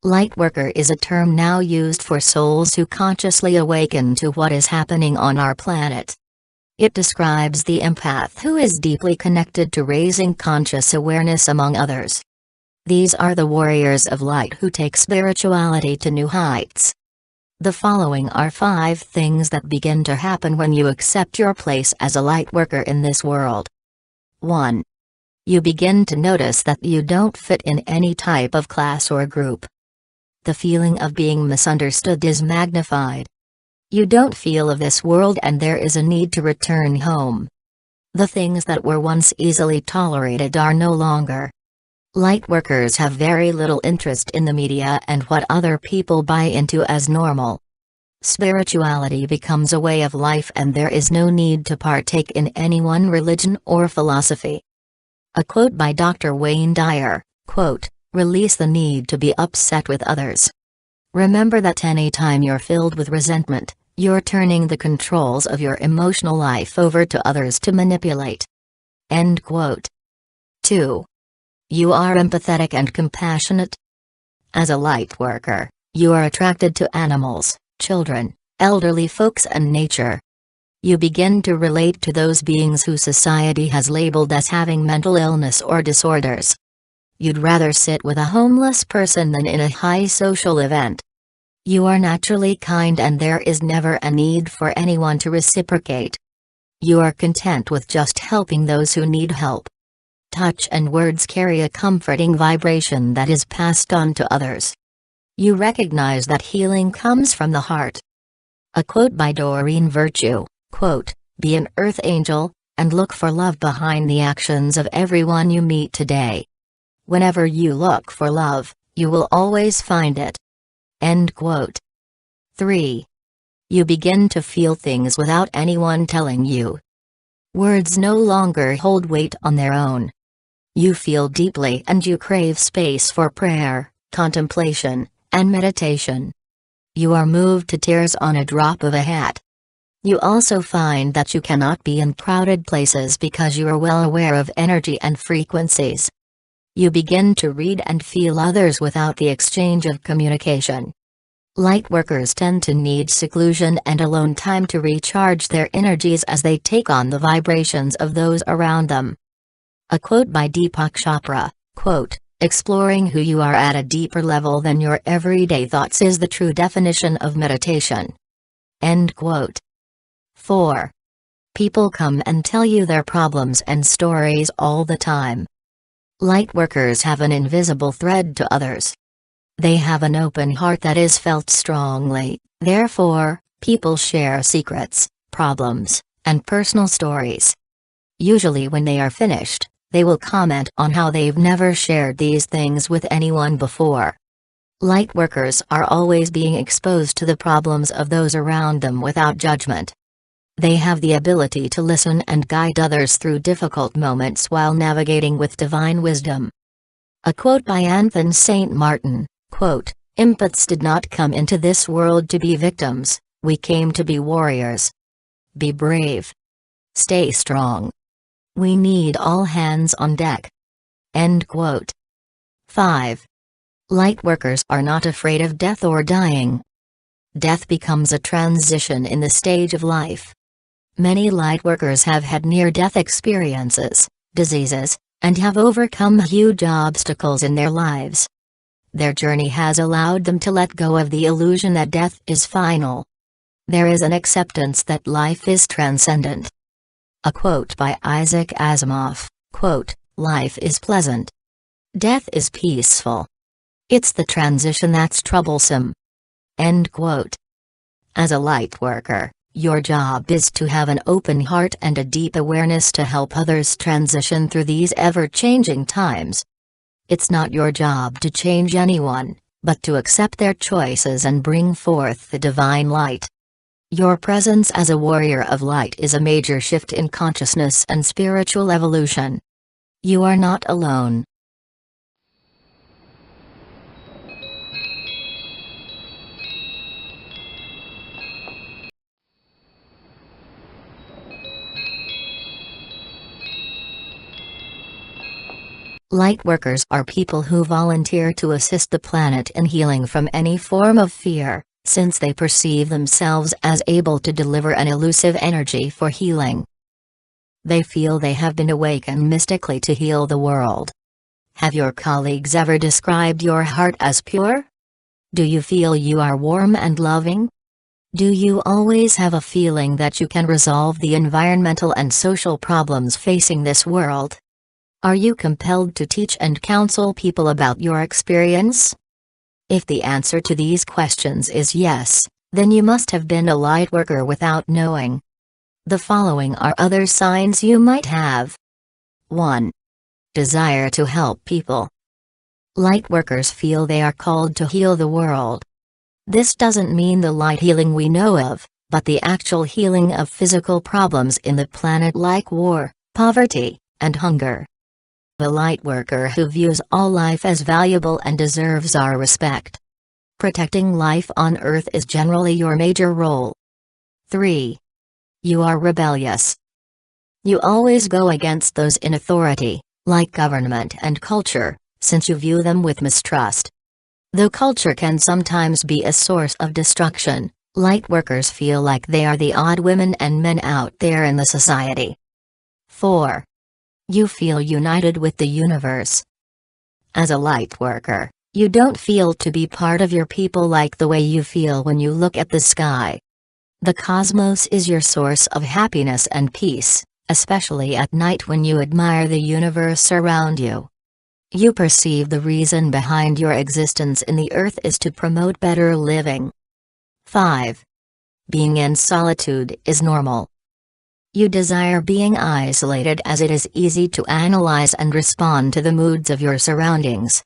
Lightworker is a term now used for souls who consciously awaken to what is happening on our planet. It describes the empath who is deeply connected to raising conscious awareness among others. These are the warriors of light who take spirituality to new heights. The following are 5 things that begin to happen when you accept your place as a lightworker in this world. 1. You begin to notice that you don't fit in any type of class or group. The feeling of being misunderstood is magnified. You don't feel of this world and there is a need to return home. The things that were once easily tolerated are no longer. Lightworkers have very little interest in the media and what other people buy into as normal. Spirituality becomes a way of life and there is no need to partake in any one religion or philosophy. A quote by Dr. Wayne Dyer, quote, "Release the need to be upset with others. Remember that any time you're filled with resentment, you're turning the controls of your emotional life over to others to manipulate." End quote. 2. You are empathetic and compassionate. As a lightworker, you are attracted to animals, children, elderly folks and nature. You begin to relate to those beings who society has labeled as having mental illness or disorders. You'd rather sit with a homeless person than in a high social event. You are naturally kind and there is never a need for anyone to reciprocate. You are content with just helping those who need help. Touch and words carry a comforting vibration that is passed on to others. You recognize that healing comes from the heart. A quote by Doreen Virtue, quote, "Be an earth angel, and look for love behind the actions of everyone you meet today. Whenever you look for love, you will always find it." End quote. 3. You begin to feel things without anyone telling you. Words no longer hold weight on their own. You feel deeply and you crave space for prayer, contemplation, and meditation. You are moved to tears on a drop of a hat. You also find that you cannot be in crowded places because you are well aware of energy and frequencies. You begin to read and feel others without the exchange of communication. Lightworkers tend to need seclusion and alone time to recharge their energies as they take on the vibrations of those around them. A quote by Deepak Chopra, quote, "Exploring who you are at a deeper level than your everyday thoughts is the true definition of meditation." End quote. 4. People come and tell you their problems and stories all the time. Lightworkers have an invisible thread to others. They have an open heart that is felt strongly, therefore, people share secrets, problems, and personal stories. Usually when they are finished, they will comment on how they've never shared these things with anyone before. Lightworkers are always being exposed to the problems of those around them without judgment. They have the ability to listen and guide others through difficult moments while navigating with divine wisdom. A quote by Anthony St. Martin, quote, "Empaths did not come into this world to be victims, we came to be warriors. Be brave. Stay strong. We need all hands on deck." End quote. 5. Lightworkers are not afraid of death or dying. Death becomes a transition in the stage of life. Many lightworkers have had near-death experiences, diseases, and have overcome huge obstacles in their lives. Their journey has allowed them to let go of the illusion that death is final. There is an acceptance that life is transcendent. A quote by Isaac Asimov, quote, "Life is pleasant. Death is peaceful. It's the transition that's troublesome." End quote. As a lightworker, your job is to have an open heart and a deep awareness to help others transition through these ever-changing times. It's not your job to change anyone, but to accept their choices and bring forth the divine light. Your presence as a warrior of light is a major shift in consciousness and spiritual evolution. You are not alone. Lightworkers are people who volunteer to assist the planet in healing from any form of fear, since they perceive themselves as able to deliver an elusive energy for healing. They feel they have been awakened mystically to heal the world. Have your colleagues ever described your heart as pure? Do you feel you are warm and loving? Do you always have a feeling that you can resolve the environmental and social problems facing this world? Are you compelled to teach and counsel people about your experience? If the answer to these questions is yes, then you must have been a lightworker without knowing. The following are other signs you might have. 1. Desire to help people. Lightworkers feel they are called to heal the world. This doesn't mean the light healing we know of, but the actual healing of physical problems in the planet like war, poverty, and hunger. A lightworker who views all life as valuable and deserves our respect. Protecting life on Earth is generally your major role. 3. You are rebellious. You always go against those in authority, like government and culture, since you view them with mistrust. Though culture can sometimes be a source of destruction, lightworkers feel like they are the odd women and men out there in the society. 4. You feel united with the universe. As a lightworker, you don't feel to be part of your people like the way you feel when you look at the sky. The cosmos is your source of happiness and peace, especially at night when you admire the universe around you. You perceive the reason behind your existence in the earth is to promote better living. 5. Being in solitude is normal. You desire being isolated as it is easy to analyze and respond to the moods of your surroundings.